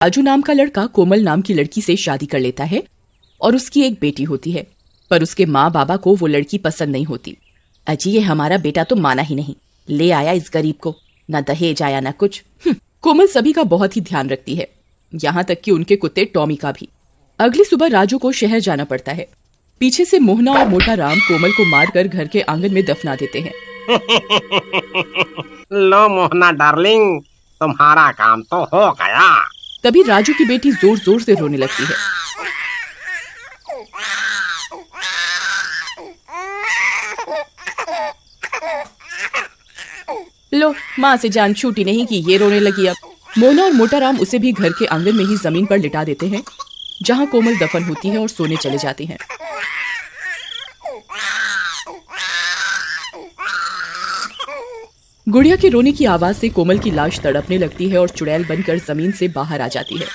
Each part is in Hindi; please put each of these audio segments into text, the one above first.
राजू नाम का लड़का कोमल नाम की लड़की से शादी कर लेता है और उसकी एक बेटी होती है, पर उसके माँ बाबा को वो लड़की पसंद नहीं होती। अजी ये हमारा बेटा तो माना ही नहीं, ले आया इस गरीब को, न दहेज आया न कुछ। कोमल सभी का बहुत ही ध्यान रखती है, यहाँ तक कि उनके कुत्ते टॉमी का भी। अगली सुबह राजू को शहर जाना पड़ता है। पीछे से मोहना और मोटा राम कोमल को मारकर घर के आंगन में दफना देते हैं। लो मोहना डार्लिंग, तुम्हारा काम तो हो गया। तभी राजू की बेटी जोर जोर से रोने लगती है। लो, माँ से जान छूटी नहीं कि ये रोने लगी अब। मोहना और मोटा राम उसे भी घर के आंगन में ही जमीन पर लिटा देते हैं, जहाँ कोमल दफन होती है और सोने चले जाते हैं। गुड़िया के रोने की आवाज से कोमल की लाश तड़पने लगती है और चुड़ैल बनकर जमीन से बाहर आ जाती है।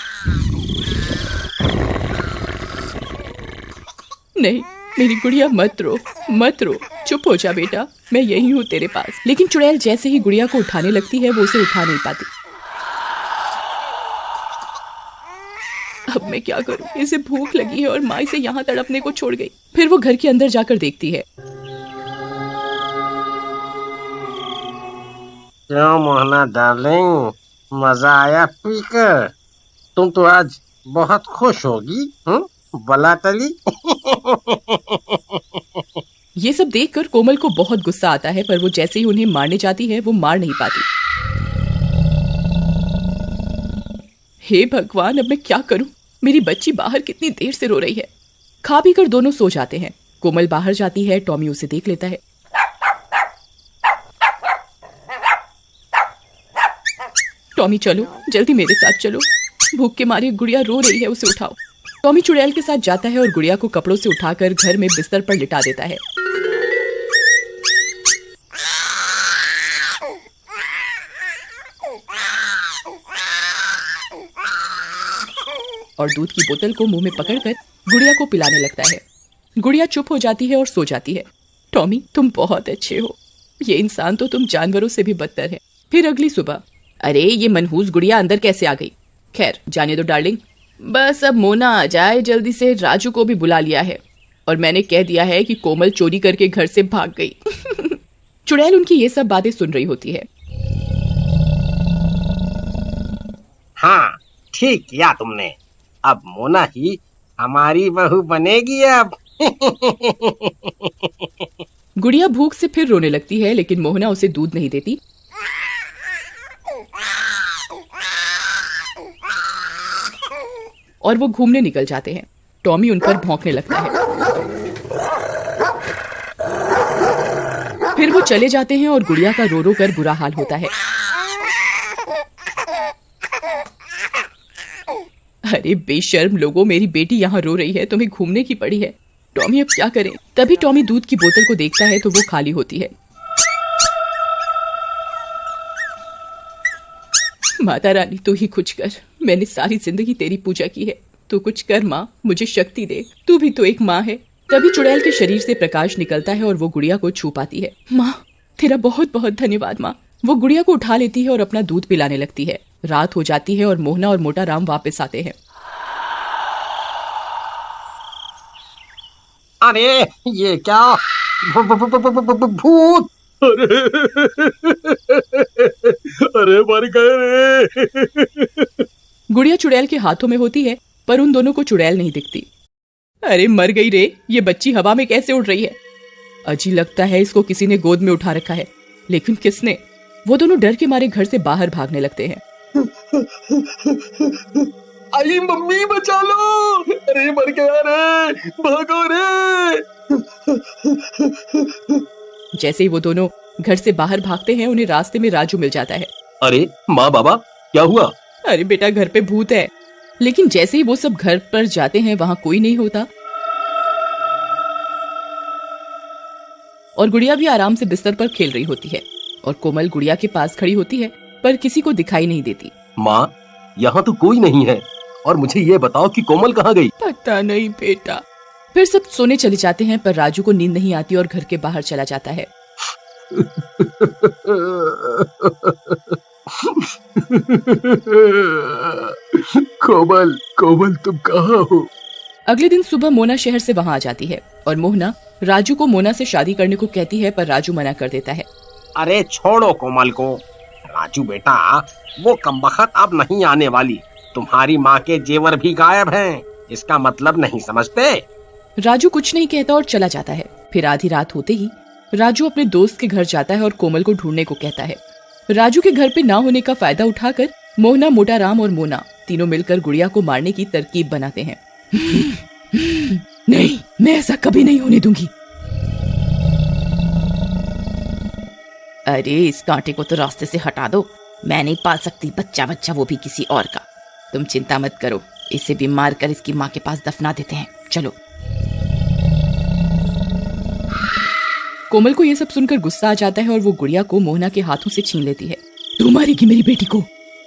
नहीं, मेरी गुड़िया मत रो, मत रो, चुप हो जा बेटा, मैं यही हूँ तेरे पास। लेकिन चुड़ैल जैसे ही गुड़िया को उठाने लगती है वो उसे उठा नहीं पाती। अब मैं क्या करूँ, इसे भूख लगी है और माँ इसे यहाँ तड़पने को छोड़ गई। फिर वो घर के अंदर जाकर देखती है। क्यों मोहना डार्लिंग, मजा आया पीकर? तुम तो आज बहुत खुश होगी, बला तली। ये सब देखकर कोमल को बहुत गुस्सा आता है, पर वो जैसे ही उन्हें मारने जाती है वो मार नहीं पाती। हे भगवान, अब मैं क्या करूं? मेरी बच्ची बाहर कितनी देर से रो रही है। खा पी कर दोनों सो जाते हैं। कोमल बाहर जाती है, टॉमी उसे देख लेता है। टॉमी चलो, जल्दी मेरे साथ चलो, भूख के मारे गुड़िया रो रही है, उसे उठाओ। टॉमी चुड़ैल के साथ जाता है और गुड़िया को कपड़ों से उठाकर घर में बिस्तर पर लिटा देता है। और दूध की बोतल को मुंह में पकड़कर गुड़िया को पिलाने लगता है। गुड़िया चुप हो जाती है और सो जाती है। टॉमी, तुम बहुत अच्छे हो, ये इंसान तो तुम जानवरों से भी बदतर है। फिर अगली सुबह, अरे ये मनहूस गुड़िया अंदर कैसे आ गई? खैर जाने दो डार्लिंग, बस अब मोना आ जाए जल्दी से। राजू को भी बुला लिया है और मैंने कह दिया है कि कोमल चोरी करके घर से भाग गई। चुड़ैल उनकी ये सब बातें सुन रही होती है। हाँ, ठीक किया तुमने, अब मोना ही हमारी बहू बनेगी अब। गुड़िया भूख से फिर रोने लगती है, लेकिन मोहना उसे दूध नहीं देती। और वो घूमने निकल जाते हैं। टॉमी उन पर भौंकने लगता है। फिर वो चले जाते हैं और गुड़िया का रो रो कर बुरा हाल होता है। अरे बेशर्म लोगों, मेरी बेटी यहाँ रो रही है, तुम्हें घूमने की पड़ी है। टॉमी अब क्या करें? तभी टॉमी दूध की बोतल को देखता है तो वो खाली होती है। माता रानी तू ही कुछ कर, मैंने सारी जिंदगी तेरी पूजा की है, तू कुछ कर माँ, मुझे शक्ति दे, तू भी तो एक माँ है। तभी चुड़ैल के शरीर से प्रकाश निकलता है और वो गुड़िया को छू पाती है। माँ, तेरा बहुत बहुत धन्यवाद माँ। वो गुड़िया को उठा लेती है और अपना दूध पिलाने लगती है। रात हो जाती है और मोहना और मोटा राम वापस आते हैं। अरे ये क्या? भूत! अरे मर गए रे। गुड़िया चुड़ैल के हाथों में होती है, पर उन दोनों को चुड़ैल नहीं दिखती। अरे मर गई रे, ये बच्ची हवा में कैसे उड़ रही है? अजी लगता है इसको किसी ने गोद में उठा रखा है, लेकिन किसने? वो दोनों डर के मारे घर से बाहर भागने लगते हैं। अली मम्मी बचा लो, अरे मर गया रे, भागो रे। जैसे ही वो दोनों घर से बाहर भागते हैं, उन्हें रास्ते में राजू मिल जाता है। अरे माँ बाबा, क्या हुआ? अरे बेटा, घर पे भूत है। लेकिन जैसे ही वो सब घर पर जाते हैं, वहाँ कोई नहीं होता और गुड़िया भी आराम से बिस्तर पर खेल रही होती है। और कोमल गुड़िया के पास खड़ी होती है, पर किसी को दिखाई नहीं देती। माँ, यहाँ तो कोई नहीं है, और मुझे ये बताओ कि कोमल कहाँ गई? पता नहीं बेटा। फिर सब सोने चले जाते हैं, पर राजू को नींद नहीं आती और घर के बाहर चला जाता है। कोमल, कोमल तुम कहाँ हो? अगले दिन सुबह मोना शहर से वहाँ आ जाती है और मोहना राजू को मोना से शादी करने को कहती है, पर राजू मना कर देता है। अरे छोड़ो कोमल को। राजू बेटा, वो कमबख्त अब नहीं आने वाली। तुम्हारी माँ के जेवर भी गायब हैं। इसका मतलब नहीं समझते? राजू कुछ नहीं कहता और चला जाता है। फिर आधी रात होते ही राजू अपने दोस्त के घर जाता है और कोमल को ढूंढने को कहता है। राजू के घर पे ना होने का फायदा उठाकर मोहना, मोटा राम और मोना तीनों मिलकर गुड़िया को मारने की तरकीब बनाते हैं। नहीं, मैं ऐसा कभी नहीं होने दूंगी। अरे इस कांटे को तो रास्ते से हटा दो। मैं नहीं पाल सकती बच्चा, वो भी किसी और का। तुम चिंता मत करो, इसे भी मार कर इसकी माँ के पास दफना देते हैं। चलो। कोमल को यह सब सुनकर गुस्सा आ जाता है और वो गुड़िया को मोहना के हाथों से छीन लेती है। तू मारेगी मेरी बेटी को?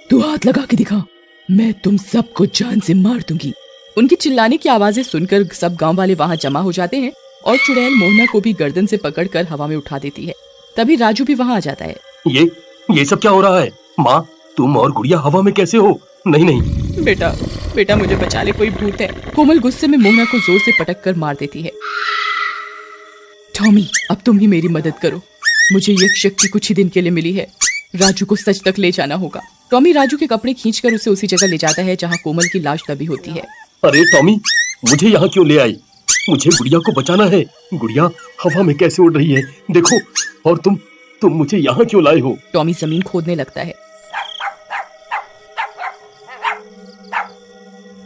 तू हाथ लगा के दिखा, मैं तुम सबको जान से मार दूंगी। उनकी चिल्लाने की आवाजें सुनकर सब गांव वाले वहां जमा हो जाते हैं और चुड़ैल मोहना को भी गर्दन से पकड़कर हवा में उठा देती है। तभी राजू भी वहां आ जाता है। ये सब क्या हो रहा है? माँ, तुम और गुड़िया हवा में कैसे हो? नहीं। बेटा मुझे बचा ले, कोई भूत है। कोमल गुस्से में मोहना को जोर से पटक कर मार देती है। टॉमी, अब तुम ही मेरी मदद करो। मुझे ये शक्ति कुछ ही दिन के लिए मिली है। राजू को सच तक ले जाना होगा। टॉमी राजू के कपड़े खींचकर उसे उसी जगह ले जाता है जहाँ कोमल की लाश दबी होती है। अरे टॉमी, मुझे यहाँ क्यों ले आई? मुझे गुड़िया को बचाना है। गुड़िया हवा में कैसे उड़ रही है देखो। और तुम मुझे यहाँ क्यों लाए हो? टॉमी जमीन खोदने लगता है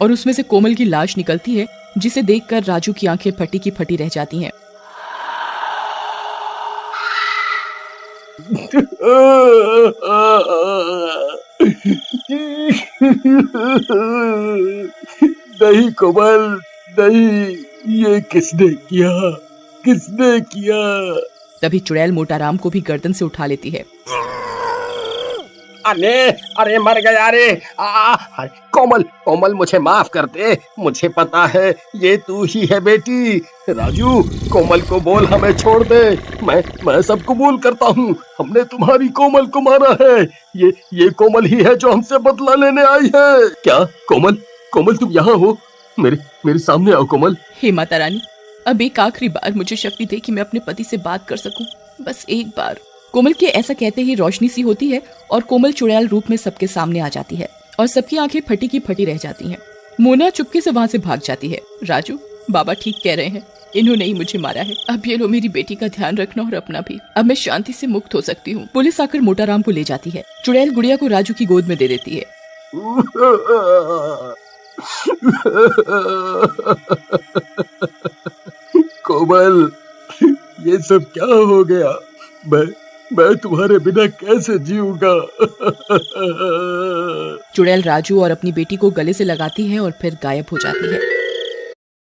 और उसमें से कोमल की लाश निकलती है, जिसे देखकर राजू की आंखें फटी की फटी रह जाती हैं। नहीं कोमल, नहीं। ये किसने किया? तभी चुड़ैल मोटा राम को भी गर्दन से उठा लेती है। अरे मर गया रे। कोमल मुझे माफ कर दे। मुझे पता है ये तू ही है बेटी। राजू, कोमल को बोल हमें छोड़ दे। मैं सब कबूल करता हूँ। हमने तुम्हारी कोमल को मारा है। ये कोमल ही है जो हमसे बदला लेने आई है। क्या कोमल तुम यहाँ हो? मेरे सामने आओ कोमल। हे माता रानी, अब एक आखिरी बार मुझे शक्ति दे कि मैं अपने पति से बात कर सकूं। बस एक बार। कोमल के ऐसा कहते ही रोशनी सी होती है और कोमल चुड़ैल रूप में सबके सामने आ जाती है और सबकी आंखें फटी की फटी रह जाती हैं। मोना चुपके से वहां से भाग जाती है। राजू, बाबा ठीक कह रहे हैं, इन्होंने ही मुझे मारा है। अब ये लो, मेरी बेटी का ध्यान रखना और अपना भी। अब मैं शांति से मुक्त हो सकती हूँ। पुलिस आकर मोटा राम को ले जाती है। चुड़ैल गुड़िया को राजू की गोद में दे देती है। कोमल, ये सब क्या हो गया? मैं तुम्हारे बिना कैसे जीऊंगा? चुड़ैल राजू और अपनी बेटी को गले से लगाती है और फिर गायब हो जाती है।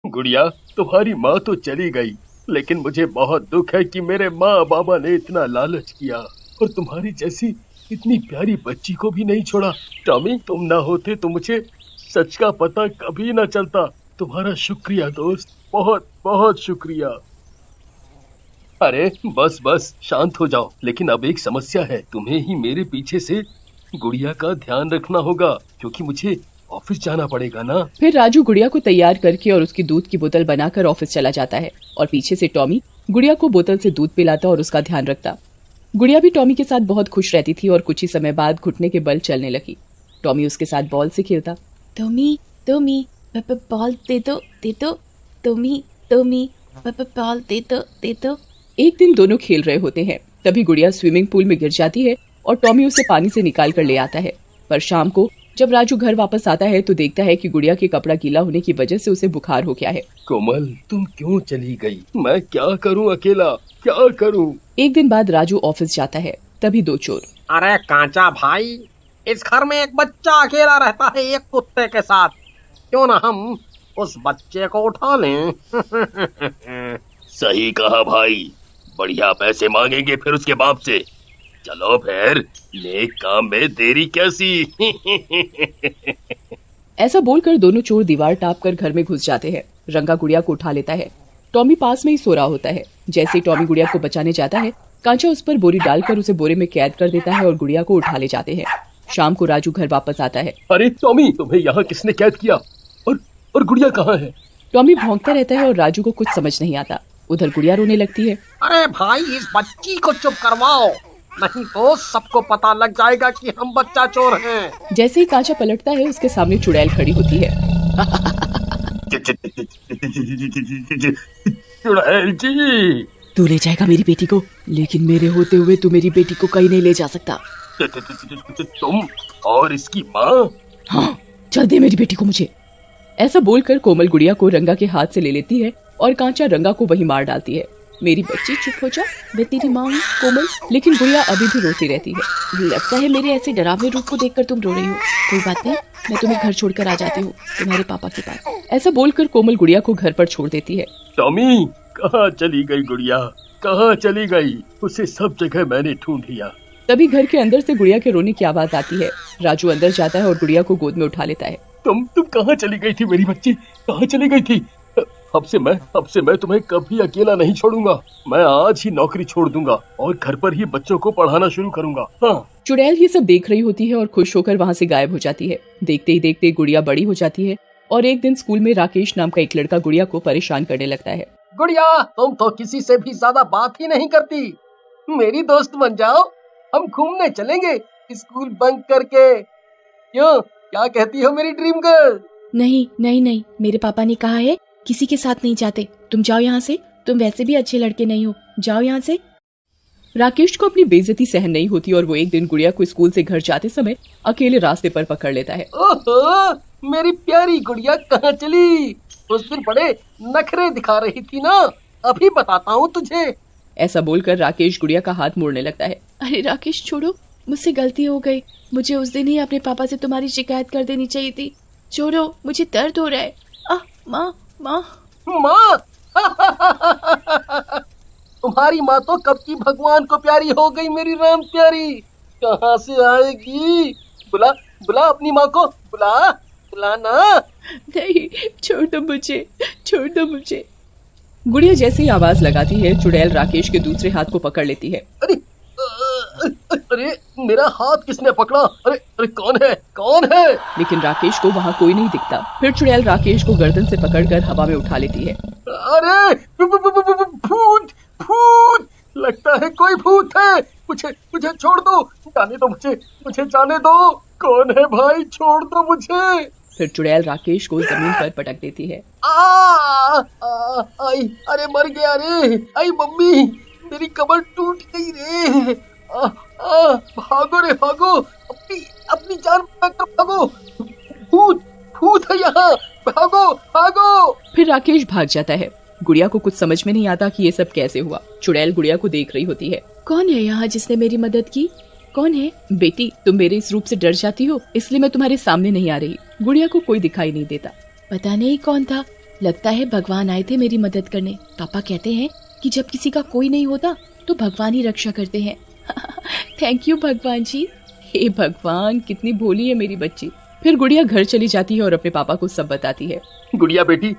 गुड़िया, तुम्हारी माँ तो चली गई, लेकिन मुझे बहुत दुख है कि मेरे माँ बाबा ने इतना लालच किया और तुम्हारी जैसी इतनी प्यारी बच्ची को भी नहीं छोड़ा। टॉमी, तुम ना होते तो मुझे सच का पता कभी ना चलता। तुम्हारा शुक्रिया दोस्त, बहुत बहुत शुक्रिया। अरे बस शांत हो जाओ। लेकिन अब एक समस्या है, तुम्हें ही मेरे पीछे से गुड़िया का ध्यान रखना होगा, क्योंकि मुझे ऑफिस जाना पड़ेगा ना। फिर राजू गुड़िया को तैयार करके और उसकी दूध की बोतल बनाकर ऑफिस चला जाता है और पीछे से टॉमी गुड़िया को बोतल से दूध पिलाता और उसका ध्यान रखता। गुड़िया भी टॉमी के साथ बहुत खुश रहती थी और कुछ ही समय बाद घुटने के बल चलने लगी। टॉमी उसके साथ बॉल से खेलता। टॉमी बॉल दे दो टॉमी बॉल दे दो। एक दिन दोनों खेल रहे होते हैं, तभी गुड़िया स्विमिंग पूल में गिर जाती है और टॉमी उसे पानी से निकाल कर ले आता है। पर शाम को जब राजू घर वापस आता है तो देखता है कि गुड़िया के कपड़ा गीला होने की वजह से उसे बुखार हो गया है। कोमल, तुम क्यों चली गई? मैं क्या करूं अकेला, क्या करूं? एक दिन बाद राजू ऑफिस जाता है, तभी दो चोर। अरे कांचा भाई, इस घर में एक बच्चा अकेला रहता है एक कुत्ते के साथ। क्यों ना हम उस बच्चे को उठा लें? सही कहा भाई, बढ़िया पैसे मांगेंगे फिर उसके बाप से। चलो फिर, नेक काम में देरी कैसी? ऐसा बोलकर दोनों चोर दीवार टाप कर घर में घुस जाते हैं। रंगा गुड़िया को उठा लेता है। टॉमी पास में ही सो रहा होता है। जैसे ही टॉमी गुड़िया को बचाने जाता है कांचा उस पर बोरी डालकर उसे बोरे में कैद कर देता है और गुड़िया को उठा ले जाते हैं। शाम को राजू घर वापस आता है। अरे टॉमी, तुम्हें यहाँ किसने कैद किया? और गुड़िया कहाँ है? टॉमी भौंकता रहता है और राजू को कुछ समझ नहीं आता। उधर गुड़िया रोने लगती है। अरे भाई, इस बच्ची को चुप करवाओ, नहीं तो सबको पता लग जाएगा कि हम बच्चा चोर हैं। जैसे ही कांचा पलटता है उसके सामने चुड़ैल खड़ी होती है। चुड़ैल जी, तू ले जाएगा मेरी बेटी को, लेकिन मेरे होते हुए तू मेरी बेटी को कहीं नहीं ले जा सकता। तुम और इसकी माँ? हाँ, चल दे मेरी बेटी को मुझे। ऐसा बोलकर कोमल गुड़िया को रंगा के हाथ से ले लेती है और कांचा रंगा को वहीं मार डालती है। मेरी बच्ची चुप हो जा, मैं तेरी माँ हूँ कोमल। लेकिन गुड़िया अभी भी रोती रहती है। लगता है मेरे ऐसे डरावने रूप को देखकर तुम रो रही हो। कोई बात नहीं, मैं तुम्हें घर छोड़कर आ जाती हूँ तुम्हारे पापा के पास। ऐसा बोलकर कोमल गुड़िया को घर पर छोड़ देती है। टॉमी, कहाँ चली गई गुड़िया? कहाँ चली गई? उसे सब जगह मैंने ढूंढ लिया। तभी घर के अंदर से गुड़िया के रोने की आवाज आती है। राजू अंदर जाता है और गुड़िया को गोद में उठा लेता है। तुम कहाँ चली गई थी मेरी बच्ची? कहाँ चली गई थी? अब से मैं तुम्हें कभी अकेला नहीं छोड़ूंगा। मैं आज ही नौकरी छोड़ दूंगा और घर पर ही बच्चों को पढ़ाना शुरू करूंगा। हाँ। चुड़ैल ये सब देख रही होती है और खुश होकर वहाँ से गायब हो जाती है। देखते ही देखते गुड़िया बड़ी हो जाती है और एक दिन स्कूल में राकेश नाम का एक लड़का गुड़िया को परेशान करने लगता है। गुड़िया, तुम तो किसी से भी ज्यादा बात ही नहीं करती, मेरी दोस्त बन जाओ, हम घूमने चलेंगे स्कूल बंक करके। क्यों, क्या कहती हो मेरी ड्रीम गर्ल? नहीं नहीं नहीं, मेरे पापा ने कहा है किसी के साथ नहीं जाते। तुम जाओ यहाँ से, तुम वैसे भी अच्छे लड़के नहीं हो, जाओ यहाँ से। राकेश को अपनी बेइज्जती सहन नहीं होती और वो एक दिन गुड़िया को स्कूल से घर जाते समय अकेले रास्ते पर पकड़ लेता है। ओहो, मेरी प्यारी गुड़िया कहाँ चली? उस दिन बड़े नखरे दिखा रही थी ना, अभी बताता हूँ तुझे। ऐसा बोलकर राकेश गुड़िया का हाथ मोड़ने लगता है। अरे राकेश छोड़ो, मुझसे गलती हो गई। मुझे उस दिन ही अपने पापा से तुम्हारी शिकायत कर देनी चाहिए थी। छोड़ो, मुझे दर्द हो रहा है। माँ माँ माँ तुम्हारी माँ तो कब की भगवान को प्यारी हो गई, मेरी राम प्यारी। कहाँ से आएगी? बुला बुला अपनी माँ को, बुला ना। नहीं, छोड़ दो मुझे, छोड़ दो मुझे। गुड़िया जैसे ही आवाज लगाती है चुड़ैल राकेश के दूसरे हाथ को पकड़ लेती है। अरे मेरा हाथ किसने पकड़ा? अरे कौन है? लेकिन राकेश को वहाँ कोई नहीं दिखता। फिर चुड़ैल राकेश को गर्दन से पकड़कर हवा में उठा लेती है। अरे भूत, लगता है कोई भूत है। मुझे छोड़ दो, जाने दो मुझे जाने दो। कौन है भाई? छोड़ दो मुझे। फिर चुड़ैल राकेश को जमीन पर पटक देती है। आई, अरे मर गया रे। आई मम्मी, मेरी कमर टूट गई रे। भागो रे भागो, अपनी जान बचाकर भागो। भूत है यहाँ, भागो। फिर राकेश भाग जाता है। गुड़िया को कुछ समझ में नहीं आता कि ये सब कैसे हुआ। चुड़ैल गुड़िया को देख रही होती है। कौन है यहाँ जिसने मेरी मदद की? कौन है? बेटी, तुम मेरे इस रूप से डर जाती हो, इसलिए मैं तुम्हारे सामने नहीं आ रही। गुड़िया को कोई दिखाई नहीं देता। पता नहीं कौन था, लगता है भगवान आए थे मेरी मदद करने। पापा कहते हैं कि जब किसी का कोई नहीं होता तो भगवान ही रक्षा करते हैं। थैंक यू भगवान जी। हे भगवान, कितनी भोली है मेरी बच्ची। फिर गुड़िया घर चली जाती है और अपने पापा को सब बताती है। गुड़िया बेटी,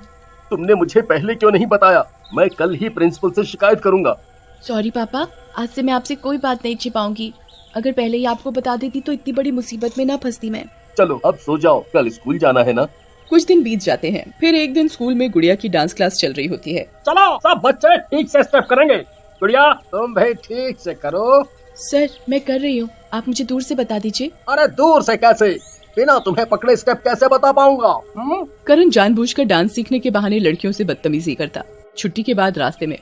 तुमने मुझे पहले क्यों नहीं बताया? मैं कल ही प्रिंसिपल से शिकायत करूंगा। सॉरी पापा, आज से मैं आपसे कोई बात नहीं छिपाऊंगी। अगर पहले ही आपको बता देती तो इतनी बड़ी मुसीबत में ना फंसती मैं। चलो अब सो जाओ, कल स्कूल जाना है ना। कुछ दिन बीत जाते हैं। फिर एक दिन स्कूल में गुड़िया की डांस क्लास चल रही होती है। चलो सब बच्चे ठीक से स्टेप करेंगे। गुड़िया, तुम भी ठीक से करो। सर, मैं कर रही हूँ, आप मुझे दूर से बता दीजिए। अरे दूर से कैसे? बिना तुम्हें पकड़े स्टेप कैसे बता पाऊंगा? करण जानबूझकर डांस सीखने के बहाने लड़कियों से बदतमीजी करता। छुट्टी के बाद रास्ते में,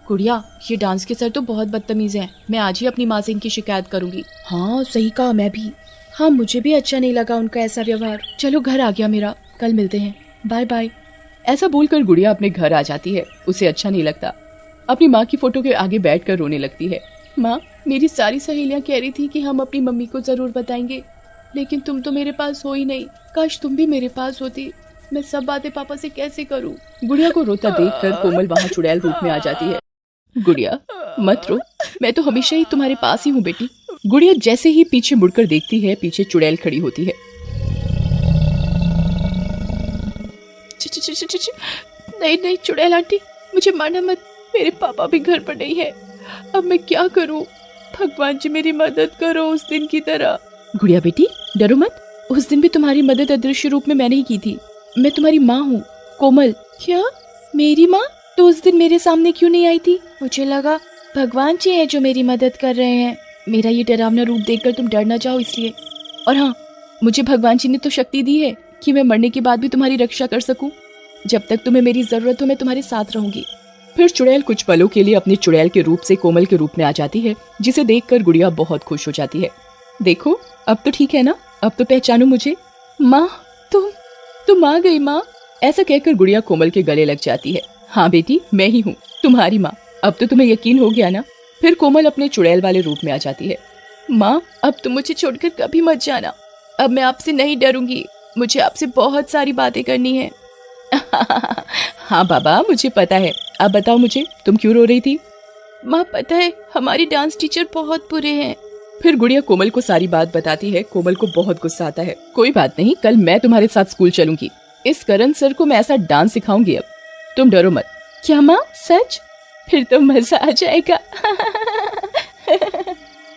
गुड़िया, ये डांस के सर तो बहुत बदतमीज हैं। मैं आज ही अपनी माँ से इनकी शिकायत करूंगी। हाँ सही कहा, मैं भी। हाँ, मुझे भी अच्छा नहीं लगा उनका ऐसा व्यवहार। चलो घर आ गया मेरा, कल मिलते हैं, बाय बाय। ऐसा बोलकर गुड़िया अपने घर आ जाती है। उसे अच्छा नहीं लगता। अपनी माँ की फोटो के आगे बैठकर रोने लगती है। माँ, मेरी सारी सहेलियाँ कह रही थी कि हम अपनी मम्मी को जरूर बताएंगे, लेकिन तुम तो मेरे पास हो ही नहीं। काश तुम भी मेरे पास होती। मैं सब बातें पापा से कैसे करूं? गुड़िया को रोता देखकर कोमल वहाँ चुड़ैल रूप में आ जाती है। गुड़िया, मत रो, मैं तो हमेशा ही तुम्हारे पास ही हूँ बेटी। गुड़िया जैसे ही पीछे मुड़कर देखती है, पीछे चुड़ैल खड़ी होती है। नहीं नहीं चुड़ैल आंटी, मुझे मारना मत। मेरे पापा भी घर पर नहीं है। अब मैं क्या करूं? भगवान जी मेरी मदद करो उस दिन की तरह। गुड़िया बेटी डरो मत, उस दिन भी तुम्हारी मदद अदृश्य रूप में मैंने ही की थी। मैं तुम्हारी माँ हूँ, कोमल। क्या मेरी माँ? तो उस दिन मेरे सामने क्यों नहीं आई थी? मुझे लगा भगवान जी हैं जो मेरी मदद कर रहे हैं। मेरा ये डरावना रूप देखकर तुम डर ना जाओ इसलिए। और हाँ, मुझे भगवान जी ने तो शक्ति दी है कि मैं मरने के बाद भी तुम्हारी रक्षा कर सकूं। जब तक तुम्हें मेरी जरूरत हो मैं तुम्हारे साथ रहूंगी। फिर चुड़ैल कुछ पलों के लिए अपने चुड़ैल के रूप से कोमल के रूप में आ जाती है, जिसे देखकर गुड़िया बहुत खुश हो जाती है। देखो अब तो ठीक है ना, अब तो पहचानो मुझे। माँ तुम आ गई माँ। ऐसा कहकर गुड़िया कोमल के गले लग जाती है। हाँ बेटी, मैं ही हूँ तुम्हारी माँ। अब तो तुम्हें यकीन हो गया ना। फिर कोमल अपने चुड़ैल वाले रूप में आ जाती है। माँ अब तुम मुझे छोड़कर कभी मत जाना। अब मैं आपसे नहीं डरूंगी। मुझे आपसे बहुत सारी बातें करनी है। हाँ बाबा, मुझे पता है। अब बताओ मुझे, तुम क्यों रो रही थी? माँ पता है, हमारी डांस टीचर बहुत बुरे हैं। फिर गुड़िया कोमल को सारी बात बताती है। कोमल को बहुत गुस्सा आता है। कोई बात नहीं, कल मैं तुम्हारे साथ स्कूल चलूंगी। इस करण सर को मैं ऐसा डांस सिखाऊंगी। अब तुम डरो मत। क्या माँ, सच? फिर तो मजा आ जाएगा।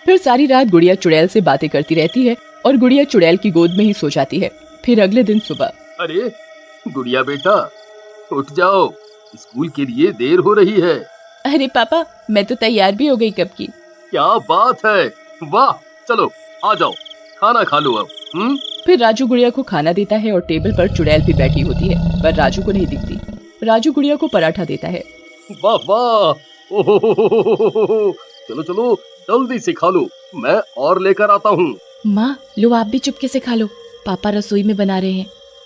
फिर सारी रात गुड़िया चुड़ैल से बातें करती रहती है और गुड़िया चुड़ैल की गोद में ही सो जाती है। फिर अगले दिन सुबह, अरे गुड़िया बेटा, उठ जाओ, स्कूल के लिए देर हो रही है। अरे पापा, मैं तो तैयार भी हो गई कब की। क्या बात है, वाह। चलो आ जाओ, खाना खा लो अब। फिर राजू गुड़िया को खाना देता है और टेबल पर चुड़ैल भी बैठी होती है, पर राजू को नहीं दिखती। राजू गुड़िया को पराठा देता है। वाह वाह, ओहो, चलो चलो जल्दी से खा लो, मैं और लेकर आता हूँ। माँ लो, आप भी चुपके से खा लो, पापा रसोई में बना रहे हैं।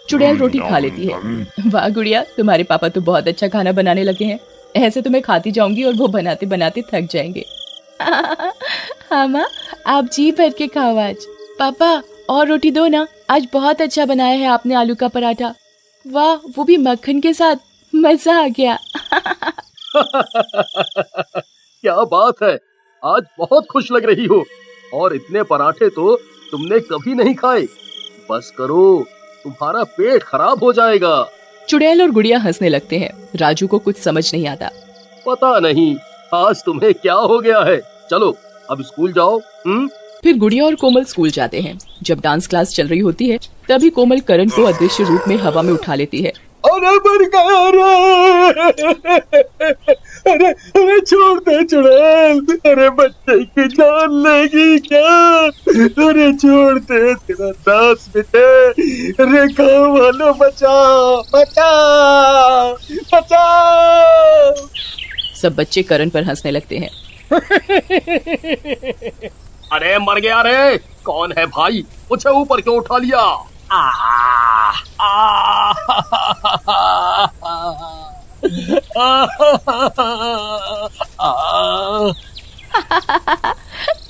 चुड़ैल रोटी खा लेती है। वाह गुड़िया, तुम्हारे पापा तो बहुत अच्छा खाना बनाने लगे हैं। ऐसे तो मैं खाती जाऊंगी और वो बनाते बनाते थक जाएंगे। हाँ माँ, आप जी भर के खाओ आज। पापा और रोटी दो ना, आज बहुत अच्छा बनाया है आपने आलू का पराठा। वाह, वो भी मक्खन के साथ, मजा आ गया। क्या बात है, आज बहुत खुश लग रही हो। और इतने पराठे तो तुमने कभी नहीं खाए। बस करो, तुम्हारा पेट खराब हो जाएगा। चुड़ैल और गुड़िया हंसने लगते हैं। राजू को कुछ समझ नहीं आता। पता नहीं आज तुम्हें क्या हो गया है। चलो अब स्कूल जाओ। फिर गुड़िया और कोमल स्कूल जाते हैं। जब डांस क्लास चल रही होती है, तभी कोमल करण को अदृश्य रूप में हवा में उठा लेती है। अरे मर गया रे। अरे छोड़ दे चुड़ैल, अरे बच्चे की जान लेगी क्या? अरे छोड़ दे, तेरा दास बेटे। अरे गाँव वालों बचाओ बचाओ बचाओ। सब बच्चे करण पर हंसने लगते हैं। अरे मर गया रे। कौन है भाई, मुझे ऊपर क्यों उठा लिया?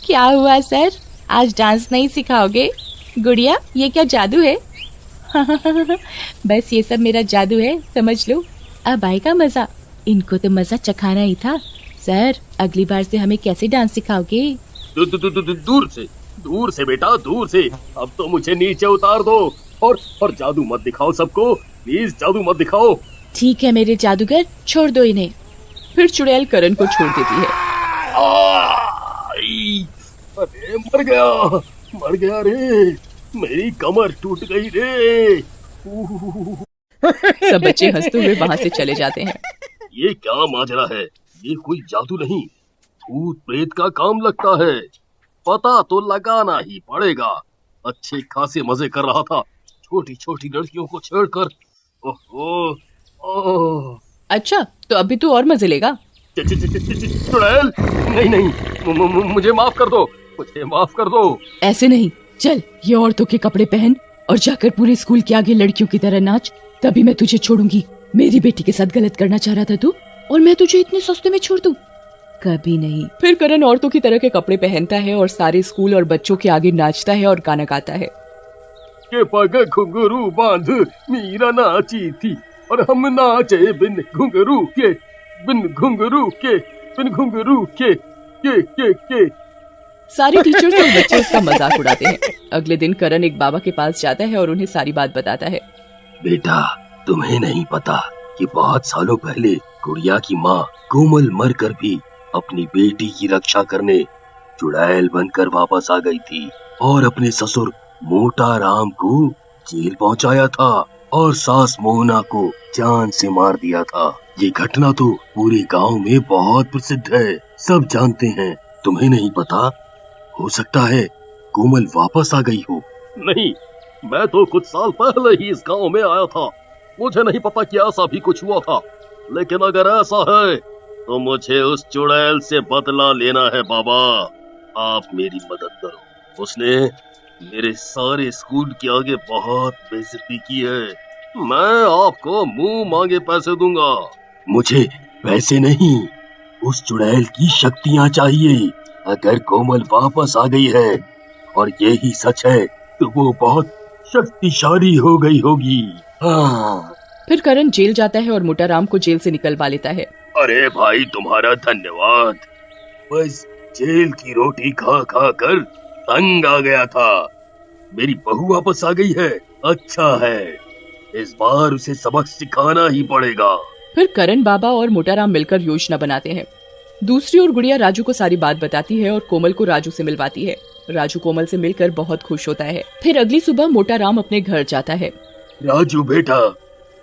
क्या हुआ सर, आज डांस नहीं सिखाओगे? गुड़िया, ये क्या जादू है? बस ये सब मेरा जादू है, समझ लो। अब आएगा मजा। इनको तो मजा चखाना ही था। सर, अगली बार से हमें कैसे डांस सिखाओगे? दूर से बेटा, दूर से। अब तो मुझे नीचे उतार दो और जादू मत दिखाओ सबको, प्लीज जादू मत दिखाओ। ठीक है मेरे जादूगर, छोड़ दो इन्हें। फिर चुड़ैल करण को छोड़ देती है। अरे मर गया रे, मेरी कमर टूट गई रे। सब बच्चे हंसते हुए वहाँ से चले जाते हैं। ये क्या माजरा है? ये कोई जादू नहीं, भूत प्रेत का काम लगता है। पता तो लगाना ही पड़ेगा। अच्छे खासे मजे कर रहा था, छोटी छोटी लड़कियों को छेड़कर। ओहो, अच्छा, तो अभी तू और मजे लेगा? चुड़ैल, नहीं, मुझे माफ कर दो, मुझे माफ कर दो। ऐसे नहीं, चल ये औरतों के कपड़े पहन और जाकर पूरे स्कूल के आगे लड़कियों की तरह नाच, तभी मैं तुझे छोड़ूंगी। मेरी बेटी के साथ गलत करना चाह रहा था तू, और मैं तुझे इतने सस्ते में छोड़ दूं? कभी नहीं। फिर करण औरतों की तरह के कपड़े पहनता है और सारे स्कूल और बच्चों के आगे नाचता है और गाना गाता है। के पग घुंघरू बांध मीरा नाची थी, और हम नाचे बिन घुंघरू के, बिन घुंघरू के, बिन घुंघरू के। सारे टीचर्स और बच्चे उसका मजाक उड़ाते हैं। अगले दिन करण एक बाबा के पास जाता है और उन्हें सारी बात बताता है। बेटा, तुम्हें नहीं पता कि बहुत सालों पहले गुड़िया की माँ कोमल मरकर भी अपनी बेटी की रक्षा करने चुड़ैल बनकर वापस आ गई थी और अपने ससुर मोटा राम को जेल पहुंचाया था और सास मोहना को जान से मार दिया था। ये घटना तो पूरे गांव में बहुत प्रसिद्ध है, सब जानते हैं। तुम्हें नहीं पता? हो सकता है कोमल वापस आ गई हो। नहीं, मैं तो कुछ साल पहले ही इस गांव में आया था, मुझे नहीं पता कि ऐसा भी कुछ हुआ था। लेकिन अगर ऐसा है तो मुझे उस चुड़ैल से बदला लेना है बाबा। आप मेरी मदद करो। उसने मेरे सारे स्कूल के आगे बहुत बेइज्जती की है। मैं आपको मुंह मांगे पैसे दूंगा। मुझे पैसे नहीं, उस चुड़ैल की शक्तियाँ चाहिए। अगर कोमल वापस आ गई है और ये ही सच है तो वो बहुत शक्तिशाली हो गई होगी। हाँ। फिर करण जेल जाता है और मोटा राम को जेल से निकलवा लेता है। अरे भाई, तुम्हारा धन्यवाद। बस जेल की रोटी खा खा कर तंग आ गया था। मेरी बहू वापस आ गई है, अच्छा है। इस बार उसे सबक सिखाना ही पड़ेगा। फिर करण बाबा और मोटा राम मिलकर योजना बनाते हैं। दूसरी ओर गुड़िया राजू को सारी बात बताती है और कोमल को राजू से मिलवाती है। राजू कोमल से मिलकर बहुत खुश होता है। फिर अगली सुबह मोटा राम अपने घर जाता है। राजू बेटा,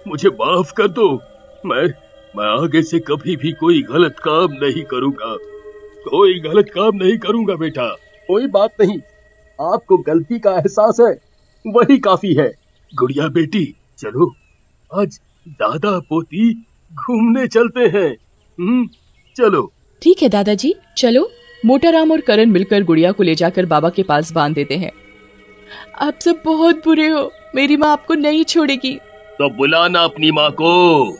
मुझे माफ कर दो। मैं आगे से कभी भी कोई गलत काम नहीं करूंगा। कोई गलत काम नहीं करूंगा बेटा। कोई बात नहीं, आपको गलती का एहसास है, वही काफी है। गुड़िया बेटी, चलो आज दादा पोती घूमने चलते हैं। चलो। ठीक है दादाजी, चलो। मोटा राम और करण मिलकर गुड़िया को ले जाकर बाबा के पास बांध देते हैं। आप सब बहुत बुरे हो, मेरी माँ आपको नहीं छोड़ेगी। तो बुलाना अपनी माँ को।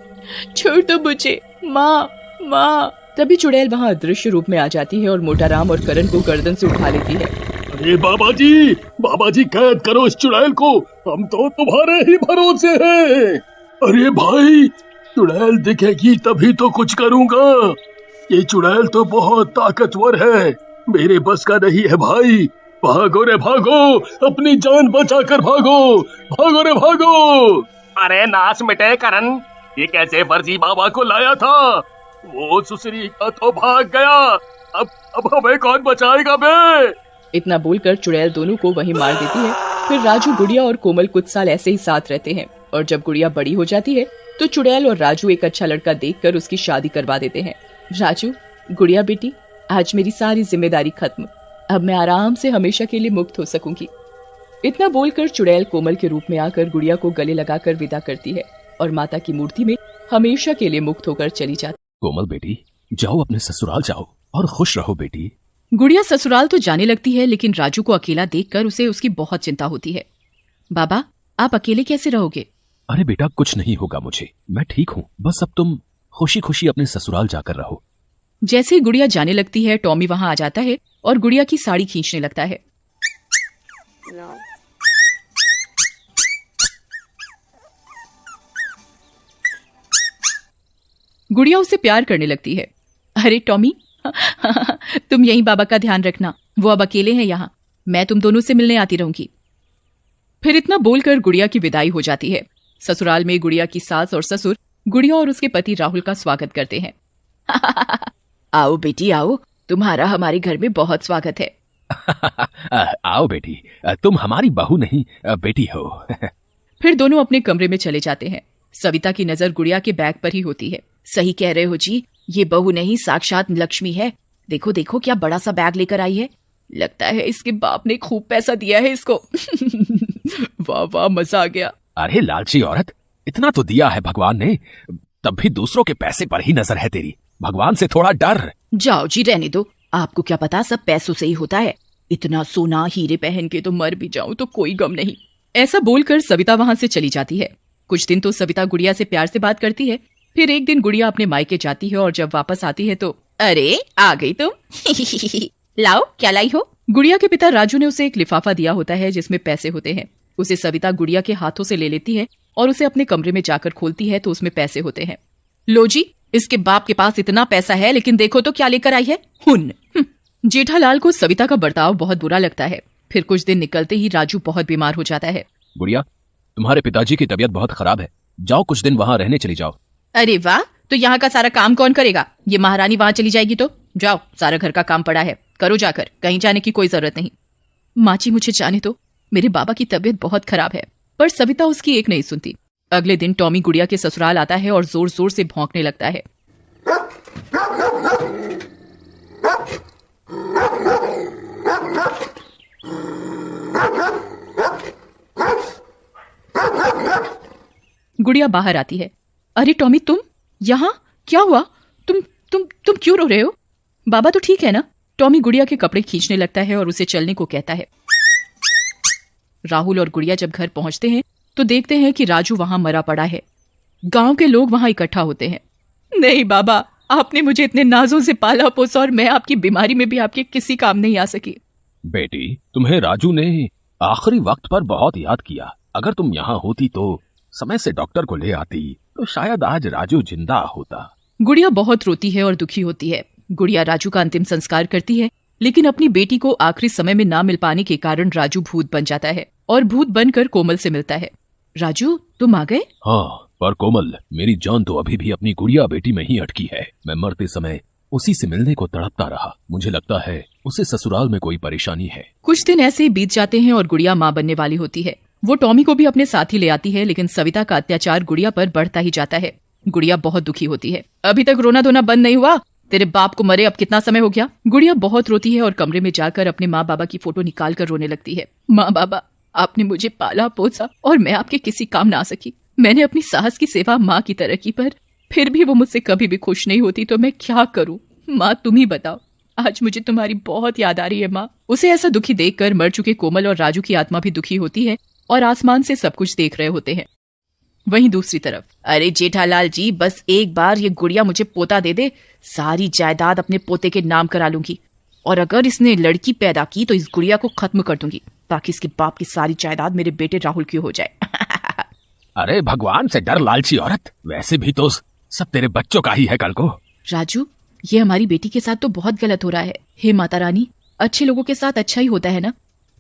छोड़ दो मुझे, माँ माँ। तभी चुड़ैल वहाँ अदृश्य रूप में आ जाती है और मोटा राम और करण को गर्दन से उठा लेती है। अरे बाबा जी कैद करो इस चुड़ैल को, हम तो तुम्हारे ही भरोसे हैं। अरे भाई, चुड़ैल दिखेगी तभी तो कुछ करूंगा। ये चुड़ैल तो बहुत ताकतवर है, मेरे बस का नहीं है भाई। भागो रे भागो, अपनी जान बचाकर भागो। भागो रे भागो। अरे नाश मिटे करण, ये कैसे फर्जी बाबा को लाया था? वो सुसरी का तो भाग गया, अब हमें कौन बचाएगा बे? इतना बोलकर चुड़ैल दोनों को वहीं मार देती है। फिर राजू, गुड़िया और कोमल कुछ साल ऐसे ही साथ रहते हैं और जब गुड़िया बड़ी हो जाती है तो चुड़ैल और राजू एक अच्छा लड़का देखकर उसकी शादी करवा देते हैं। राजू, गुड़िया बेटी, आज मेरी सारी जिम्मेदारी खत्म। अब मैं आराम से हमेशा के लिए मुक्त हो सकूंगी। इतना बोलकर चुड़ैल कोमल के रूप में आकर गुड़िया को गले लगाकर विदा करती है और माता की मूर्ति में हमेशा के लिए मुक्त होकर चली जाती। कोमल बेटी, जाओ अपने ससुराल जाओ और खुश रहो बेटी। गुड़िया ससुराल तो जाने लगती है, लेकिन राजू को अकेला देखकर उसे उसकी बहुत चिंता होती है। बाबा, आप अकेले कैसे रहोगे? अरे बेटा, कुछ नहीं होगा मुझे, मैं ठीक हूँ। बस अब तुम खुशी खुशी अपने ससुराल जाकर रहो। जैसे ही गुड़िया जाने लगती है, टॉमी वहां आ जाता है और गुड़िया की साड़ी खींचने लगता है। गुड़िया उससे प्यार करने लगती है। अरे टॉमी, तुम यहीं बाबा का ध्यान रखना, वो अब अकेले हैं यहाँ, मैं तुम दोनों से मिलने आती रहूंगी। फिर इतना बोलकर गुड़िया की विदाई हो जाती है। ससुराल में गुड़िया की सास और ससुर गुड़िया और उसके पति राहुल का स्वागत करते हैं। आओ बेटी आओ, तुम्हारा हमारे घर में बहुत स्वागत है। आओ बेटी, तुम हमारी बहू नहीं बेटी हो। फिर दोनों अपने कमरे में चले जाते हैं। सविता की नजर गुड़िया के बैग पर ही होती है। सही कह रहे हो जी, ये बहू नहीं साक्षात लक्ष्मी है। देखो देखो क्या बड़ा सा बैग लेकर आई है, लगता है इसके बाप ने खूब पैसा दिया है इसको। वाह वाह, मजा आ गया। अरे लालची औरत, इतना तो दिया है भगवान ने, तब भी दूसरों के पैसे पर ही नजर है तेरी। भगवान से थोड़ा डर। जाओ जी, रहने दो, आपको क्या पता सब पैसों से ही होता है। इतना सोना हीरे पहन के तो मर भी जाऊं तो कोई गम नहीं। ऐसा बोलकर सविता वहां से चली जाती है। कुछ दिन तो सविता गुड़िया से प्यार से बात करती है। फिर एक दिन गुड़िया अपने मायके जाती है और जब वापस आती है तो अरे आ गई तुम। लाओ, क्या लाई हो? गुड़िया के पिता राजू ने उसे एक लिफाफा दिया होता है जिसमें पैसे होते हैं। उसे सविता गुड़िया के हाथों से ले लेती है और उसे अपने कमरे में जाकर खोलती है तो उसमें पैसे होते हैं। लो जी, इसके बाप के पास इतना पैसा है, लेकिन देखो तो क्या लेकर आई है, हुन। जेठालाल को सविता का बर्ताव बहुत बुरा लगता है। फिर कुछ दिन निकलते ही राजू बहुत बीमार हो जाता है। गुड़िया, तुम्हारे पिताजी की तबीयत बहुत खराब है, जाओ कुछ दिन वहाँ रहने चली जाओ। अरे वाह, तो यहाँ का सारा काम कौन करेगा? ये महारानी वहाँ चली जाएगी तो? जाओ, सारा घर का काम पड़ा है, करो जाकर, कहीं जाने की कोई जरूरत नहीं। माँ जी मुझे जाने दो, मेरे बाबा की तबीयत बहुत खराब है। पर सविता उसकी एक नहीं सुनती। अगले दिन टॉमी गुड़िया के ससुराल आता है और जोर जोर से भौंकने लगता है। गुड़िया बाहर आती है। अरे टॉमी, तुम यहाँ? क्या हुआ? तुम क्यों रो रहे हो? बाबा तो ठीक है ना? टॉमी गुड़िया के कपड़े खींचने लगता है और उसे चलने को कहता है। राहुल और गुड़िया जब घर पहुंचते हैं तो देखते हैं कि राजू वहां मरा पड़ा है। गांव के लोग वहां इकट्ठा होते हैं। नहीं बाबा, आपने मुझे इतने नाजों से पाला पोसा और मैं आपकी बीमारी में भी आपके किसी काम नहीं आ सकी। बेटी, तुम्हें राजू ने आखिरी वक्त पर बहुत याद किया। अगर तुम यहाँ होती तो समय से डॉक्टर को ले आती तो शायद आज राजू जिंदा होता। गुड़िया बहुत रोती है और दुखी होती है। गुड़िया राजू का अंतिम संस्कार करती है, लेकिन अपनी बेटी को आखिरी समय में ना मिल पाने के कारण राजू भूत बन जाता है और भूत बनकर कोमल से मिलता है। राजू, तुम आ गए? हाँ, पर कोमल, मेरी जान तो अभी भी अपनी गुड़िया बेटी में ही अटकी है। मैं मरते समय उसी से मिलने को तड़पता रहा। मुझे लगता है उसे ससुराल में कोई परेशानी है। कुछ दिन ऐसे ही बीत जाते हैं और गुड़िया माँ बनने वाली होती है। वो टॉमी को भी अपने साथ ही ले आती है, लेकिन सविता का अत्याचार गुड़िया पर बढ़ता ही जाता है। गुड़िया बहुत दुखी होती है। अभी तक रोना धोना बंद नहीं हुआ? तेरे बाप को मरे अब कितना समय हो गया? गुड़िया बहुत रोती है और कमरे में जाकर अपने माँ बाबा की फोटो निकाल कर रोने लगती है। माँ बाबा, आपने मुझे पाला पोसा और मैं आपके किसी काम ना आ सकी। मैंने अपनी सास की सेवा माँ की तरह की, पर फिर भी वो मुझसे कभी भी खुश नहीं होती, तो मैं क्या करूँ? माँ तुम ही बताओ। आज मुझे तुम्हारी बहुत याद आ रही है माँ। उसे ऐसा दुखी देखकर मर चुके कोमल और राजू की आत्मा भी दुखी होती है और आसमान से सब कुछ देख रहे होते हैं। वहीं दूसरी तरफ, अरे जेठालाल जी, बस एक बार ये गुड़िया मुझे पोता दे दे, सारी जायदाद अपने पोते के नाम करा लूंगी, और अगर इसने लड़की पैदा की तो इस गुड़िया को खत्म कर दूंगी, ताकि इसके बाप की सारी जायदाद मेरे बेटे राहुल की हो जाए। अरे भगवान से डर लालची औरत, वैसे भी तो सब तेरे बच्चों का ही है कल को। राजू, ये हमारी बेटी के साथ तो बहुत गलत हो रहा है। हे माता रानी, अच्छे लोगों के साथ अच्छा ही होता है ना,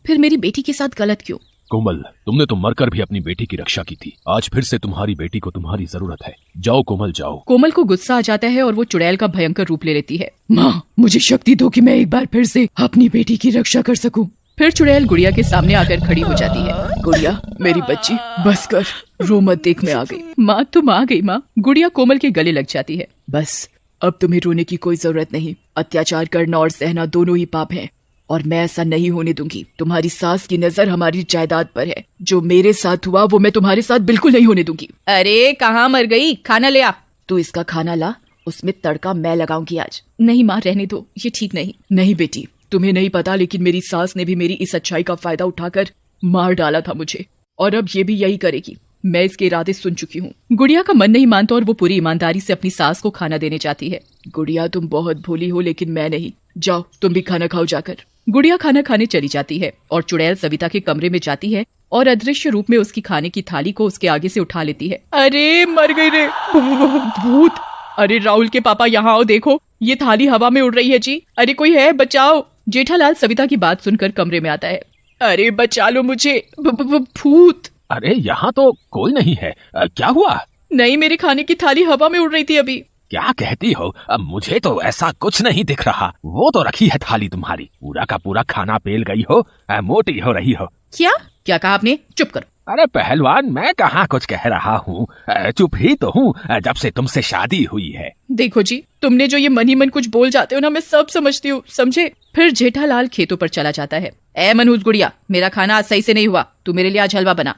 फिर मेरी बेटी के साथ गलत क्यों? कोमल, तुमने तो मरकर भी अपनी बेटी की रक्षा की थी। आज फिर से तुम्हारी बेटी को तुम्हारी जरूरत है। जाओ कोमल, जाओ। कोमल को गुस्सा आ जाता है और वो चुड़ैल का भयंकर रूप ले लेती है। माँ, मुझे शक्ति दो कि मैं एक बार फिर से अपनी बेटी की रक्षा कर सकूं। फिर चुड़ैल गुड़िया के सामने आकर खड़ी हो जाती है। गुड़िया, मेरी बच्ची, बस कर, रो मत, देख मैं आ गई। माँ, तुम आ गई माँ। गुड़िया कोमल के गले लग जाती है। बस, अब तुम्हें रोने की कोई जरूरत नहीं। अत्याचार करना और सहना दोनों ही पाप हैं, और मैं ऐसा नहीं होने दूंगी। तुम्हारी सास की नजर हमारी जायदाद पर है। जो मेरे साथ हुआ वो मैं तुम्हारे साथ बिल्कुल नहीं होने दूंगी। अरे कहाँ मर गई? खाना ले आ। तू इसका खाना ला, उसमें तड़का मैं लगाऊंगी आज। नहीं माँ, रहने दो, ये ठीक नहीं। नहीं बेटी, तुम्हें नहीं पता, लेकिन मेरी सास ने भी मेरी इस अच्छाई का फायदा उठाकर मार डाला था मुझे, और अब ये भी यही करेगी। मैं इसके इरादे सुन चुकी हूँ। गुड़िया का मन नहीं मानता और वो पूरी ईमानदारी से अपनी सास को खाना देने जाती है। गुड़िया, तुम बहुत भोली हो, लेकिन मैं नहीं। जाओ, तुम भी खाना खाओ जाकर। गुड़िया खाना खाने चली जाती है और चुड़ैल सविता के कमरे में जाती है और अदृश्य रूप में उसकी खाने की थाली को उसके आगे से उठा लेती है। अरे मर गई रे भूत! अरे राहुल के पापा, यहाँ आओ, देखो ये थाली हवा में उड़ रही है जी। अरे कोई है, बचाओ। जेठालाल सविता की बात सुनकर कमरे में आता है। अरे बचा लो मुझे, भूत! अरे यहाँ तो कोई नहीं है। क्या हुआ? नहीं, मेरे खाने की थाली हवा में उड़ रही थी अभी। क्या कहती हो? अब मुझे तो ऐसा कुछ नहीं दिख रहा। वो तो रखी है थाली तुम्हारी, पूरा का पूरा खाना पेल गई हो, मोटी हो रही हो। क्या क्या कहा आपने? चुप करो। अरे पहलवान, मैं कहाँ कुछ कह रहा हूँ, चुप ही तो हूँ जब से तुमसे शादी हुई है। देखो जी, तुमने जो ये मन ही मन कुछ बोल जाते हो ना, मैं सब समझती हूँ, समझे? फिर जेठालाल खेतों पर चला जाता है। ए मनहूस गुड़िया, मेरा खाना आज सही से नहीं हुआ, तू मेरे लिए आज हलवा बना।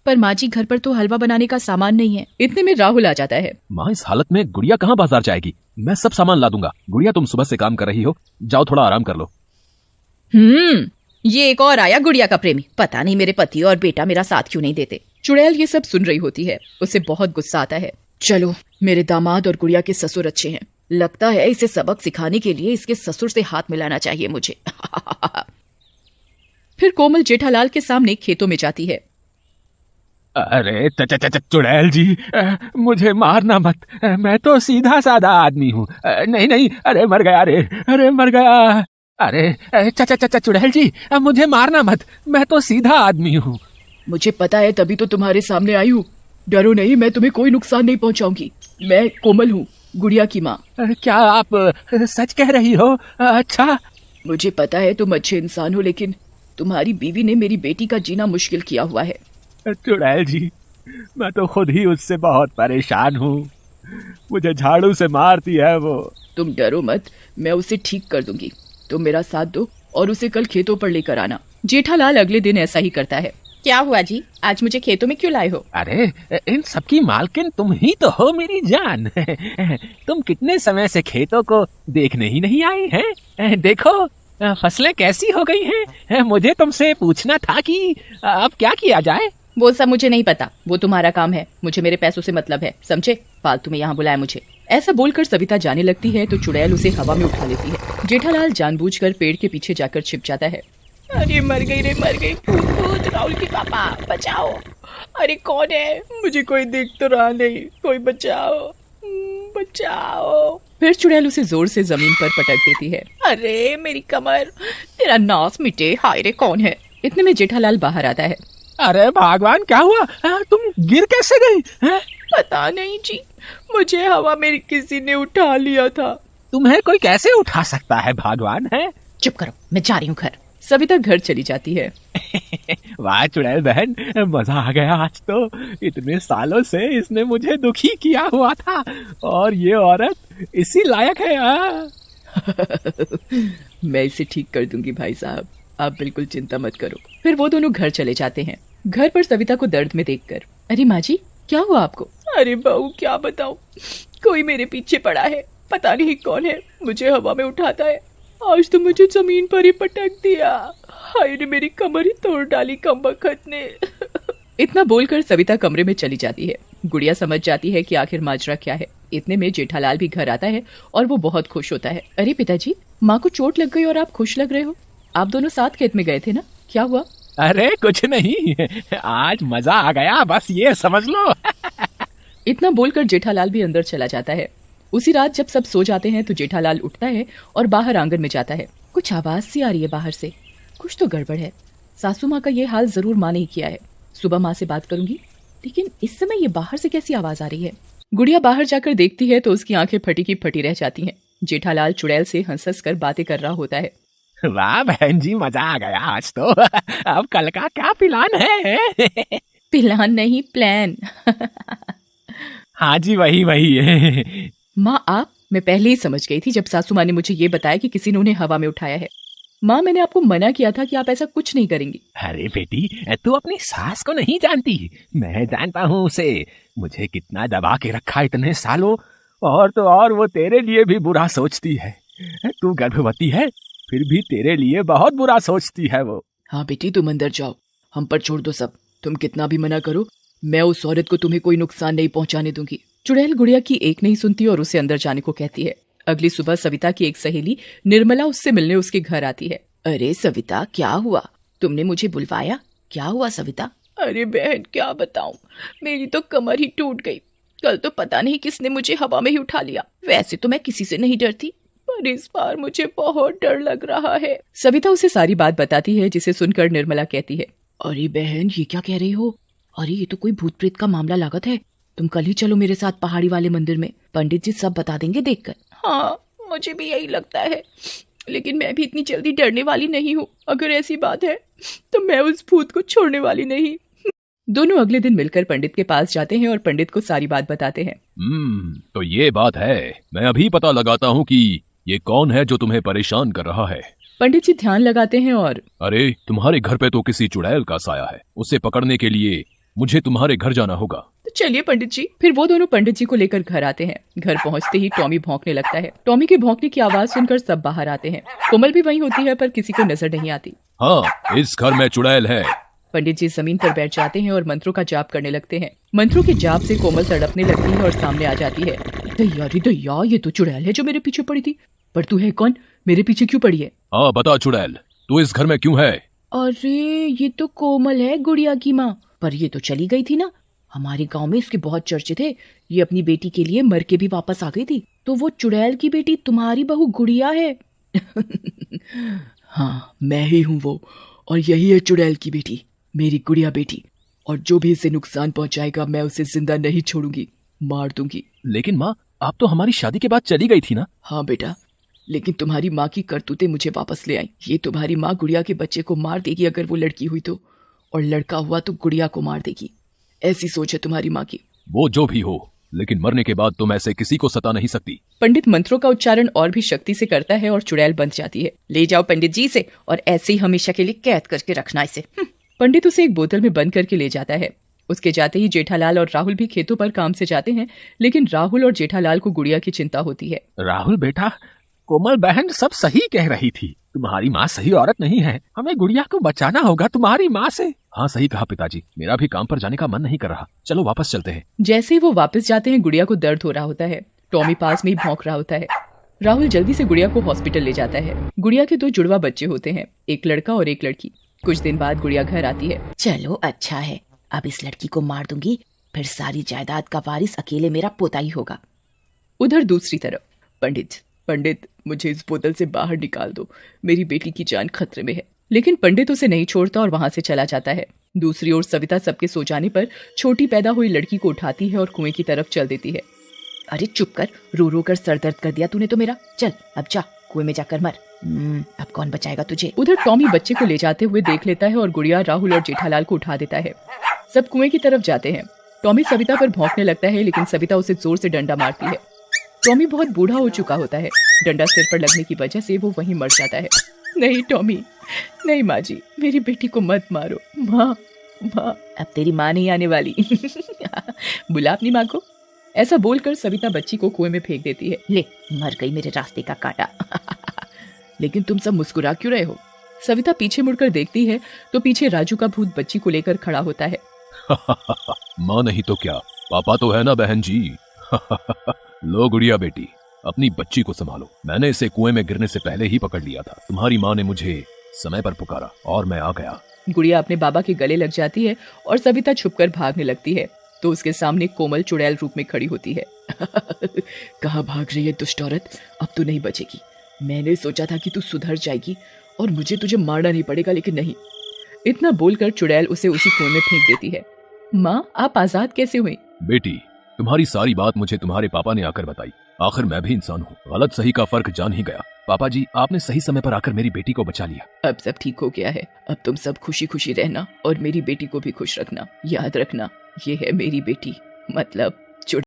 पर माँ जी, घर पर तो हलवा बनाने का सामान नहीं है। इतने में राहुल आ जाता है। माँ, इस हालत में गुड़िया कहाँ बाजार जाएगी? मैं सब सामान ला दूंगा। गुड़िया, तुम सुबह से काम कर रही हो, जाओ थोड़ा आराम कर लो। ये एक और आया गुड़िया का प्रेमी। पता नहीं मेरे पति और बेटा मेरा साथ क्यों नहीं देते। चुड़ैल ये सब सुन रही होती है। उसे बहुत गुस्सा आता है। चलो, मेरे दामाद और गुड़िया के ससुर अच्छे हैं। लगता है इसे सबक सिखाने के लिए इसके ससुर से हाथ मिलाना चाहिए मुझे। फिर कोमल जेठालाल के सामने खेतों में जाती है। अरे चुड़ैल जी, मुझे मारना मत, मैं तो सीधा साधा आदमी हूँ। नहीं नहीं, अरे मर गया रे, अरे मर गया। अरे चुड़ैल जी, मुझे मारना मत, मैं तो सीधा आदमी हूँ। मुझे पता है, तभी तो तुम्हारे सामने आई हूँ। डरो नहीं, मैं तुम्हें कोई नुकसान नहीं पहुँचाऊंगी। मैं कोमल हूँ, गुड़िया की माँ। क्या आप सच कह रही हो? अच्छा। मुझे पता है तुम अच्छे इंसान हो, लेकिन तुम्हारी बीवी ने मेरी बेटी का जीना मुश्किल किया हुआ है। चुड़ैल जी, मैं तो खुद ही उससे बहुत परेशान हूँ। मुझे झाड़ू से मारती है वो। तुम डरो मत, मैं उसे ठीक कर दूंगी। तुम मेरा साथ दो और उसे कल खेतों पर लेकर आना। जेठालाल अगले दिन ऐसा ही करता है। क्या हुआ जी, आज मुझे खेतों में क्यों लाए हो? अरे, इन सबकी मालकिन तुम ही तो हो मेरी जान। तुम कितने समय से खेतों को देखने ही नहीं आई हैं? देखो फसलें कैसी हो गई हैं। मुझे तुमसे पूछना था कि अब क्या किया जाए। वो सब मुझे नहीं पता, वो तुम्हारा काम है। मुझे मेरे पैसों से मतलब है, समझे? फालतू में यहाँ बुलाया मुझे। ऐसा बोलकर सविता जाने लगती है तो चुड़ैल उसे हवा में उठा लेती है। जेठालाल जानबूझकर पेड़ के पीछे जाकर छिप जाता है। अरे मर गई रे, मर गई। भूत, राहुल की पापा, बचाओ। अरे कौन है? मुझे कोई दिख तो रहा नहीं, कोई बचाओ, बचाओ। फिर चुड़ैल उसे जोर से जमीन पर पटक देती है। अरे मेरी कमर, तेरा नास मिटे। हाय रे, कौन है? इतने में जेठालाल बाहर आता है। अरे भगवान, क्या हुआ? तुम गिर कैसे गई? पता नहीं जी, मुझे हवा में किसी ने उठा लिया था। तुम्हें कोई कैसे उठा सकता है भगवान? है चुप करो, मैं जा रही हूँ घर। सविता घर चली जाती है। वाह चुड़ैल बहन, मजा आ गया आज तो। इतने सालों से इसने मुझे दुखी किया हुआ था और ये औरत इसी लायक है। मैं इसे ठीक कर दूंगी भाई साहब, आप बिल्कुल चिंता मत करो। फिर वो दोनों घर चले जाते हैं। घर पर सविता को दर्द में देखकर, अरे माँ जी, क्या हुआ आपको? अरे बहू, क्या बताऊं, कोई मेरे पीछे पड़ा है, पता नहीं कौन है। मुझे हवा में उठाता है, आज तो मुझे जमीन पर ही पटक दिया। हाय रे, मेरी कमर ही तोड़ डाली कमबख्त ने। इतना बोलकर सविता कमरे में चली जाती है। गुड़िया समझ जाती है कि आखिर माजरा क्या है। इतने में जेठालाल भी घर आता है और वो बहुत खुश होता है। अरे पिताजी, माँ को चोट लग गई और आप खुश लग रहे हो। आप दोनों साथ खेत में गए थे ना, क्या हुआ? अरे कुछ नहीं, आज मजा आ गया, बस ये समझ लो। इतना बोलकर जेठालाल भी अंदर चला जाता है। उसी रात जब सब सो जाते हैं तो जेठालाल उठता है और बाहर आंगन में जाता है। कुछ आवाज सी आ रही है बाहर से, कुछ तो गड़बड़ है। सासू माँ का ये हाल जरूर माँ ने ही किया है। सुबह माँ से बात करूंगी, लेकिन इस समय ये बाहर से कैसी आवाज आ रही है? गुड़िया बाहर जाकर देखती है तो उसकी आंखें फटी की फटी रह जाती हैं। जेठालाल चुड़ैल से हंस हंस कर बातें कर रहा होता है। वाह बहन जी, मजा आ गया आज तो। अब कल का क्या प्लान है? प्लान नहीं, प्लान। हाँ जी, वही है। माँ आप, मैं पहले ही समझ गई थी जब सासू माँ ने मुझे ये बताया कि किसी ने उन्हें हवा में उठाया है। माँ, मैंने आपको मना किया था कि आप ऐसा कुछ नहीं करेंगी। अरे बेटी, तू अपनी सास को नहीं जानती, मैं जानता हूँ उसे। मुझे कितना दबा के रखा इतने सालों, और तो और वो तेरे लिए भी बुरा सोचती है। तू गर्भवती है, फिर भी तेरे लिए बहुत बुरा सोचती है वो। हाँ बेटी, तुम अंदर जाओ, हम पर छोड़ दो सब। तुम कितना भी मना करो, मैं उस औरत को तुम्हें कोई नुकसान नहीं पहुंचाने दूंगी। चुड़ैल गुड़िया की एक नहीं सुनती और उसे अंदर जाने को कहती है। अगली सुबह सविता की एक सहेली निर्मला उससे मिलने उसके घर आती है। अरे सविता, क्या हुआ? तुमने मुझे बुलवाया? क्या हुआ सविता? अरे बहन, क्या बताऊं, मेरी तो कमर ही टूट गई। कल तो पता नहीं किसने मुझे हवा में ही उठा लिया। वैसे तो मैं किसी से नहीं डरती, पर इस बार मुझे बहुत डर लग रहा है। सविता उसे सारी बात बताती है, जिसे सुनकर निर्मला कहती है, अरे बहन, ये क्या कह रही हो? अरे ये तो कोई भूत प्रेत का मामला लागत है। तुम कल ही चलो मेरे साथ पहाड़ी वाले मंदिर में, पंडित जी सब बता देंगे देखकर। हाँ, मुझे भी यही लगता है, लेकिन मैं भी इतनी जल्दी डरने वाली नहीं हूँ। अगर ऐसी बात है तो मैं उस भूत को छोड़ने वाली नहीं। दोनों अगले दिन मिलकर पंडित के पास जाते हैं और पंडित को सारी बात बताते हैं। तो ये बात है। मैं अभी पता लगाता हूँ कि ये कौन है जो तुम्हें परेशान कर रहा है। पंडित जी ध्यान लगाते हैं और, अरे तुम्हारे घर पे तो किसी चुड़ैल का साया है, उसे पकड़ने के लिए मुझे तुम्हारे घर जाना होगा। तो चलिए पंडित जी। फिर वो दोनों पंडित जी को लेकर घर आते हैं। घर पहुंचते ही टॉमी भौंकने लगता है। टॉमी के भौंकने की आवाज सुनकर सब बाहर आते हैं। कोमल भी वहीं होती है, पर किसी को नजर नहीं आती। हाँ, इस घर में चुड़ैल है। पंडित जी जमीन पर बैठ जाते हैं और मंत्रों का जाप करने लगते हैं। मंत्रों के जाप से कोमल तड़पने लगती है और सामने आ जाती है। दैया, ये तो चुड़ैल है जो मेरे पीछे पड़ी थी। पर तू है कौन? मेरे पीछे क्यों पड़ी है? हाँ बता चुड़ैल, तू इस घर में क्यों है? अरे ये तो कोमल है, गुड़िया की माँ। पर ये तो चली गई थी ना। हमारे गांव में इसके बहुत चर्चे थे। ये अपनी बेटी के लिए मर के भी वापस आ गई थी। तो वो चुड़ैल की बेटी तुम्हारी बहू गुड़िया है। हाँ, मैं ही हूँ वो, और यही है चुड़ैल की बेटी, मेरी गुड़िया बेटी। और जो भी इसे नुकसान पहुंचाएगा मैं उसे जिंदा नहीं छोड़ूंगी, मार दूंगी। लेकिन माँ, आप तो हमारी शादी के बाद चली गई थी ना? हाँ बेटा, लेकिन तुम्हारी माँ की करतूतें मुझे वापस ले आई। ये तुम्हारी माँ गुड़िया के बच्चे को मार देगी अगर वो लड़की हुई तो, और लड़का हुआ तो गुड़िया को मार देगी। ऐसी सोच है तुम्हारी माँ की। वो जो भी हो, लेकिन मरने के बाद तुम ऐसे किसी को सता नहीं सकती। पंडित मंत्रों का उच्चारण और भी शक्ति से करता है और चुड़ैल बंध जाती है। ले जाओ पंडित जी से, और ऐसे ही हमेशा के लिए कैद करके रखना इसे। पंडित उसे एक बोतल में बंद करके ले जाता है। उसके जाते ही जेठालाल और राहुल भी खेतों पर काम से जाते हैं, लेकिन राहुल और जेठालाल को गुड़िया की चिंता होती है। राहुल बेटा, कोमल बहन सब सही कह रही थी। तुम्हारी माँ सही औरत नहीं है, हमें गुड़िया को बचाना होगा तुम्हारी माँ से। हाँ सही कहा पिताजी, मेरा भी काम पर जाने का मन नहीं कर रहा। चलो वापस चलते हैं। जैसे ही वो वापस जाते हैं, गुड़िया को दर्द हो रहा होता है। टॉमी पास में ही भौंक रहा होता है। राहुल जल्दी से गुड़िया को हॉस्पिटल ले जाता है। गुड़िया के 2 जुड़वा बच्चे होते हैं, एक लड़का और एक लड़की। कुछ दिन बाद गुड़िया घर आती है। चलो अच्छा है, अब इस लड़की को मार दूंगी, फिर सारी जायदाद का वारिस अकेले मेरा पोता ही होगा। उधर दूसरी तरफ पंडित मुझे इस बोतल से बाहर निकाल दो, मेरी बेटी की जान खतरे में है। लेकिन पंडित उसे नहीं छोड़ता और वहां से चला जाता है। दूसरी ओर सविता सबके सो जाने पर छोटी पैदा हुई लड़की को उठाती है और कुएं की तरफ चल देती है। अरे चुप कर, रो रो कर सर दर्द कर दिया तूने तो मेरा। चल अब जा, कुएं में जाकर मर। अब कौन बचाएगा तुझे। उधर टॉमी बच्चे को ले जाते हुए देख लेता है और गुड़िया राहुल और जेठालाल को उठा देता है। सब कुएं की तरफ जाते हैं। टॉमी सविता पर भौंकने लगता है, लेकिन सविता उसे जोर से डंडा मारती है। टॉमी बहुत बूढ़ा हो चुका होता है। डंडा सिर पर लगने की वजह से वो वहीं मर जाता है। नहीं टॉमी, नहीं माँ जी, मेरी बेटी को मत मारो। माँ, अब तेरी माँ नहीं आने वाली। बुला अपनी माँ को। ऐसा बोलकर सविता बच्ची को कुएं में फेंक देती है। ले, मर गई मेरे रास्ते का कांटा। लेकिन तुम सब मुस्कुरा क्यों रहे हो? सविता पीछे मुड़कर देखती है तो पीछे राजू का भूत बच्ची को लेकर खड़ा होता है। माँ नहीं तो क्या, पापा तो है ना बहन जी। लो गुड़िया बेटी, अपनी बच्ची को संभालो। मैंने इसे कुएं में गिरने से पहले ही पकड़ लिया था। तुम्हारी माँ ने मुझे समय पर पुकारा और मैं आ गया। गुड़िया अपने बाबा के गले लग जाती है और सविता छुपकर भागने लगती है तो उसके सामने कोमल चुड़ैल रूप में खड़ी होती है। कहाँ भाग रही है दुष्ट औरत, अब तू नहीं बचेगी। मैंने सोचा था कि तू सुधर जाएगी और मुझे तुझे मारना नहीं पड़ेगा, लेकिन नहीं। इतना बोलकर चुड़ैल उसे उसी कुएं में फेंक देती है। माँ, आप आजाद कैसे हुई? बेटी, तुम्हारी सारी बात मुझे तुम्हारे पापा ने आकर बताई। आखिर मैं भी इंसान हूँ, गलत सही का फर्क जान ही गया। पापा जी, आपने सही समय पर आकर मेरी बेटी को बचा लिया। अब सब ठीक हो गया है। अब तुम सब खुशी खुशी रहना और मेरी बेटी को भी खुश रखना। याद रखना, ये है मेरी बेटी, मतलब